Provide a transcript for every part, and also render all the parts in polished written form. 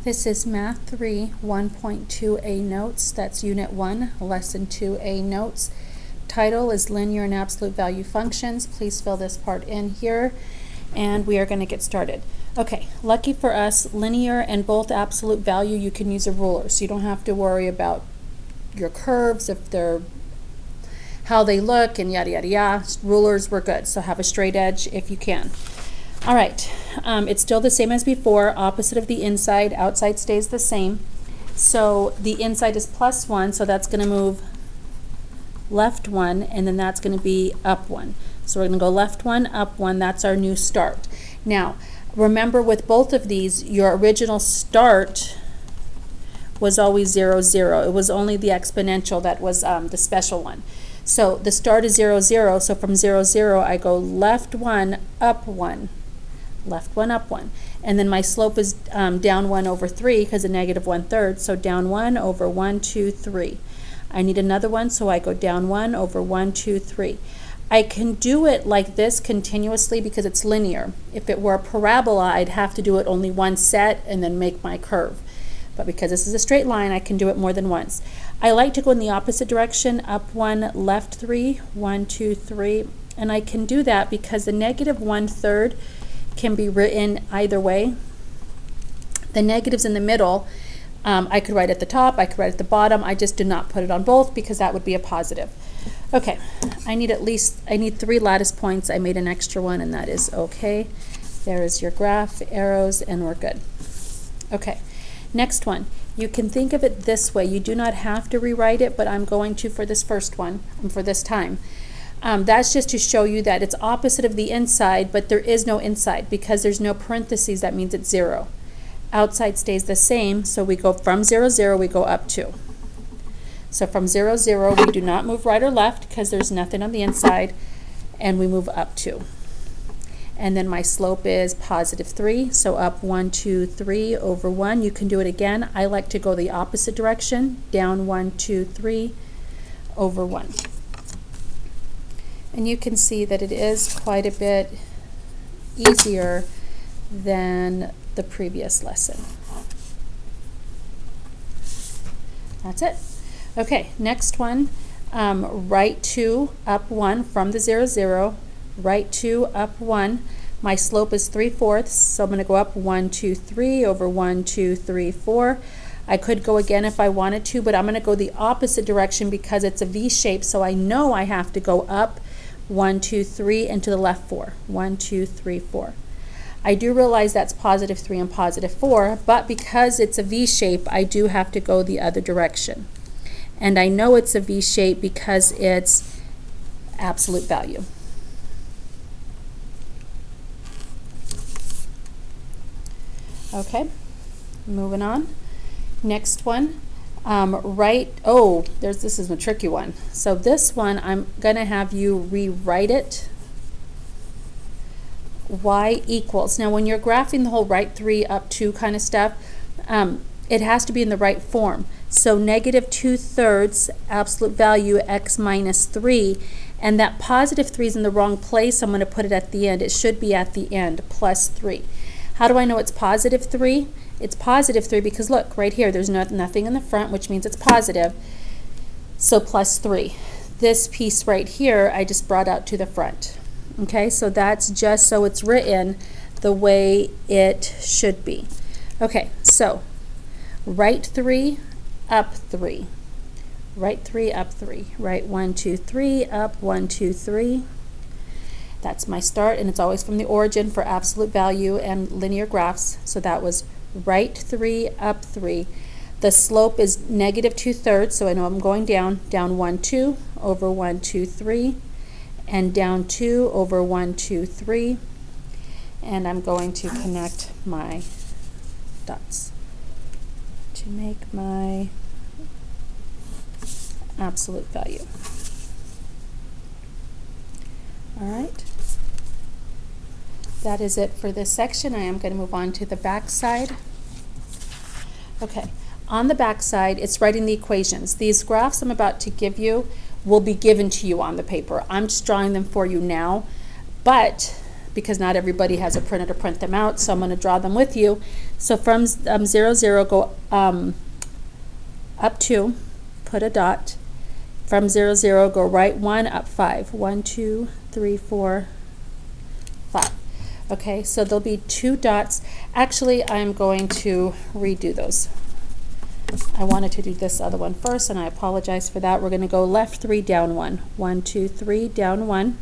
This is Math 3 1.2a notes. That's Unit 1, Lesson 2a notes. Title is Linear and Absolute Value Functions. Please fill this part in here, and we are going to get started. Okay, lucky for us, linear and both absolute value, you can use a ruler, so you don't have to worry about your curves, if they're how they look, and yada yada yada. Rulers were good, so have a straight edge if you can. All right, it's still the same as before, opposite of the inside, outside stays the same. So the inside is +1, so that's going to move left 1, and then that's going to be up 1. So we're going to go left 1, up 1, that's our new start. Now, remember with both of these, your original start was always 0, 0. It was only the exponential that was the special one. So the start is 0, 0, so from 0, 0, I go left 1, up 1. Left 1, up 1. And then my slope is down 1 over 3 because of -1/3, so down 1 over 1, 2, 3. I need another one, so I go down 1 over 1, 2, 3. I can do it like this continuously because it's linear. If it were a parabola, I'd have to do it only one set and then make my curve. But because this is a straight line, I can do it more than once. I like to go in the opposite direction, up 1, left 3, 1, 2, 3. And I can do that because the -1/3 can be written either way. The negatives in the middle, I could write at the top, I could write at the bottom. I just do not put it on both because that would be a positive. Okay, I need 3 lattice points. I made an extra one, and that is okay. There is your graph, arrows, and we're good. Okay, next one. You can think of it this way. You do not have to rewrite it, but I'm going to for this first one, for this time. That's just to show you that it's opposite of the inside, but there is no inside because there's no parentheses. That means it's 0. Outside stays the same, so we go from 0, 0, we go up 2. So from 0, 0, we do not move right or left because there's nothing on the inside, and we move up 2. And then my slope is +3, so up 1, 2, 3 over 1. You can do it again. I like to go the opposite direction, down 1, 2, 3 over 1. And you can see that it is quite a bit easier than the previous lesson. That's it. Okay, next one, right 2, up 1 from the 0, 0, right 2, up 1. My slope is 3/4, so I'm going to go up 1, 2, 3 over 1, 2, 3, 4. I could go again if I wanted to, but I'm going to go the opposite direction because it's a V shape, so I know I have to go up 1, 2, 3, and to the left 4. 1, 2, 3, 4. I do realize that's +3 and +4, but because it's a V shape, I do have to go the other direction. And I know it's a V shape because it's absolute value. Okay, moving on. Next one. This is a tricky one. So this one, I'm going to have you rewrite it. Y equals. Now, when you're graphing the whole right 3, up 2 kind of stuff, it has to be in the right form. So -2/3 absolute value x minus 3, and that +3 is in the wrong place. I'm going to put it at the end. It should be at the end, +3. How do I know it's +3? It's +3 because look, right here, there's nothing in the front, which means it's positive. So +3. This piece right here, I just brought out to the front. Okay, so that's just so it's written the way it should be. Okay, so right 3, up 3. Right 3, up 3. Right 1, 2, 3, up 1, 2, 3. That's my start, and it's always from the origin for absolute value and linear graphs. So that was right 3, up 3. The slope is -2/3, so I know I'm going down. Down 1, 2 over 1, 2, 3. And down 2 over 1, 2, 3. And I'm going to connect my dots to make my absolute value. All right. That is it for this section. I am going to move on to the back side. Okay. On the back side, it's writing the equations. These graphs I'm about to give you will be given to you on the paper. I'm just drawing them for you now, but because not everybody has a printer to print them out, so I'm going to draw them with you. So from 0, 0, go up 2, put a dot. From 0, 0, go right 1, up 5. 1, 2, 3, 4, 5. Okay, so there'll be 2 dots. Actually, I'm going to redo those. I wanted to do this other one first, and I apologize for that. We're going to go left 3, down 1. 1, 2, 3, down 1.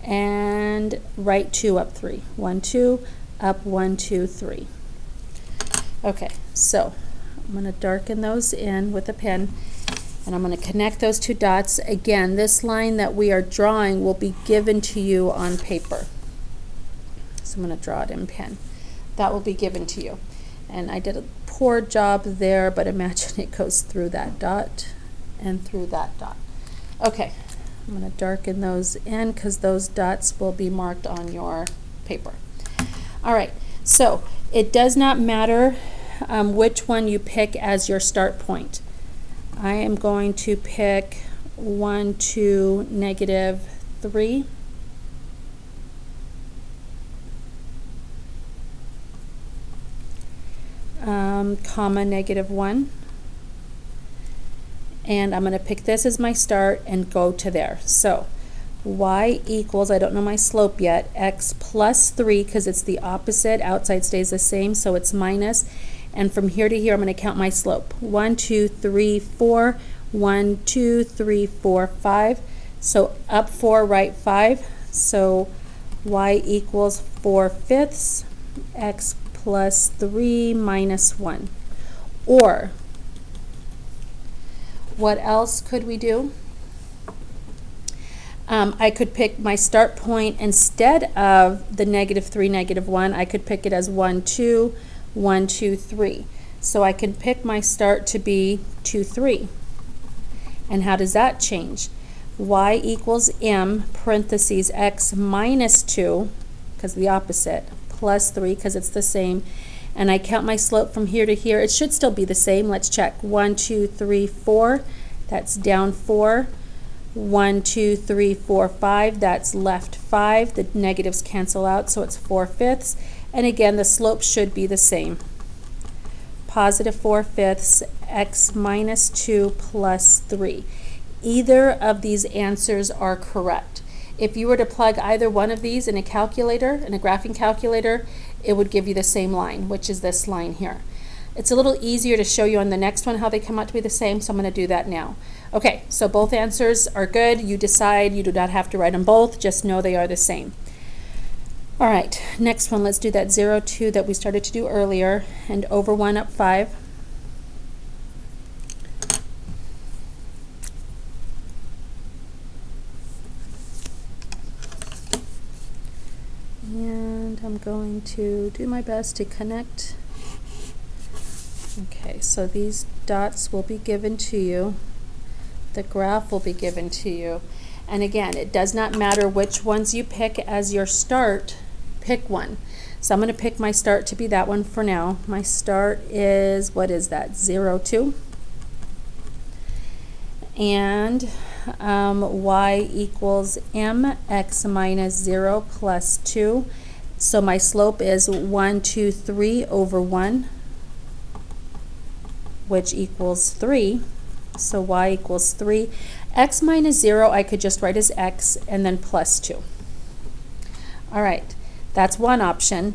And right 2, up 3. 1, 2, up 1, 2, 3. Okay, so I'm going to darken those in with a pen, and I'm going to connect those 2 dots. Again, this line that we are drawing will be given to you on paper. So I'm going to draw it in pen. That will be given to you. And I did a poor job there, but imagine it goes through that dot and through that dot. Okay, I'm going to darken those in because those dots will be marked on your paper. All right, so it does not matter which one you pick as your start point. I am going to pick 1, 2, negative 3. Comma negative 1, and I'm going to pick this as my start and go to there. So y equals, I don't know my slope yet, x plus 3, because it's the opposite, outside stays the same, so it's minus, and from here to here I'm going to count my slope. 1, 2, 3, 4, 1, 2, 3, 4, 5, so up 4, right 5, so y equals 4/5, x plus 3 minus 1. Or, what else could we do? I could pick my start point instead of the negative 3, negative 1. I could pick it as 1, 2, 1, 2, 3. So I can pick my start to be 2, 3. And how does that change? Y equals m, parentheses, x minus 2, because the opposite, plus 3, because it's the same. And I count my slope from here to here. It should still be the same. Let's check. 1, 2, 3, 4. That's down 4. 1, 2, 3, 4, 5. That's left 5. The negatives cancel out, so it's 4/5. And again, the slope should be the same. Positive 4/5, x minus 2 plus 3. Either of these answers are correct. If you were to plug either one of these in a calculator, in a graphing calculator, it would give you the same line, which is this line here. It's a little easier to show you on the next one how they come out to be the same, so I'm going to do that now. Okay, so both answers are good. You decide. You do not have to write them both. Just know they are the same. All right, next one, let's do that 0, 2 that we started to do earlier, and over 1 up 5. And I'm going to do my best to connect. Okay, so these dots will be given to you. The graph will be given to you. And again, it does not matter which ones you pick as your start, pick one. So I'm going to pick my start to be that one for now. My start is, what is that, 0, 2? And y equals m, x minus 0 plus 2. So my slope is 1, 2, 3 over 1, which equals 3. So y equals 3. X minus 0 I could just write as x and then plus 2. All right, that's one option.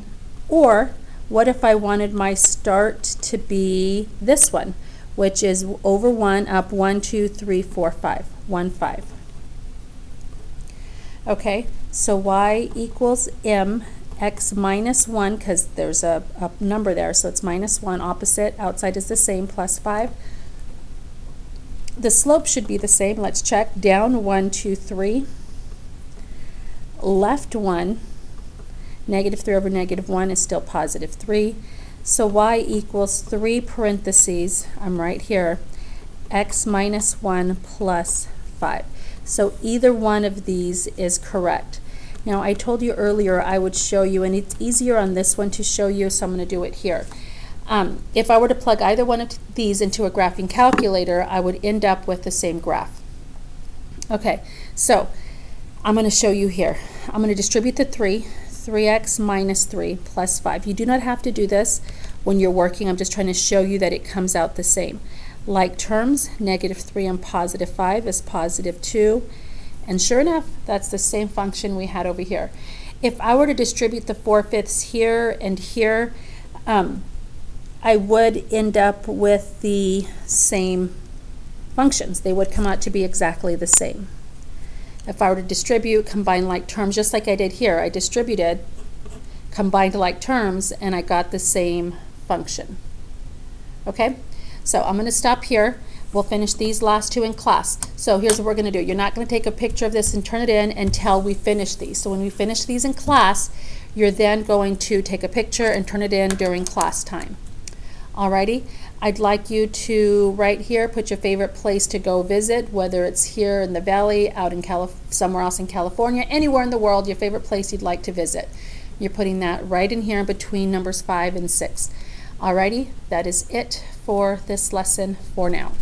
Or what if I wanted my start to be this one, which is over 1 up 1, 2, 3, 4, 5. 1, 5. Okay, so y equals m, x minus 1, because there's a number there, so it's minus 1, opposite, outside is the same, plus 5. The slope should be the same. Let's check. Down 1, 2, 3. Left 1. Negative 3 over negative 1 is still positive 3. So y equals 3 parentheses, I'm right here, x minus 1 plus 5. So either one of these is correct. Now I told you earlier I would show you, and it's easier on this one to show you, so I'm going to do it here. If I were to plug either one of these into a graphing calculator, I would end up with the same graph. Okay, so I'm going to show you here. I'm going to distribute the 3x minus 3 plus 5. You do not have to do this when you're working. I'm just trying to show you that it comes out the same. Like terms, negative 3 and positive 5 is positive 2. And sure enough, that's the same function we had over here. If I were to distribute the 4/5 here and here, I would end up with the same functions. They would come out to be exactly the same. If I were to distribute, combine like terms, just like I did here, I distributed, combined like terms, and I got the same function. Okay? So I'm going to stop here. We'll finish these last two in class. So here's what we're going to do. You're not going to take a picture of this and turn it in until we finish these. So when we finish these in class, you're then going to take a picture and turn it in during class time. Alrighty, I'd like you to, right here, put your favorite place to go visit, whether it's here in the Valley, out in somewhere else in California, anywhere in the world, your favorite place you'd like to visit. You're putting that right in here between numbers 5 and 6. Alrighty, that is it for this lesson for now.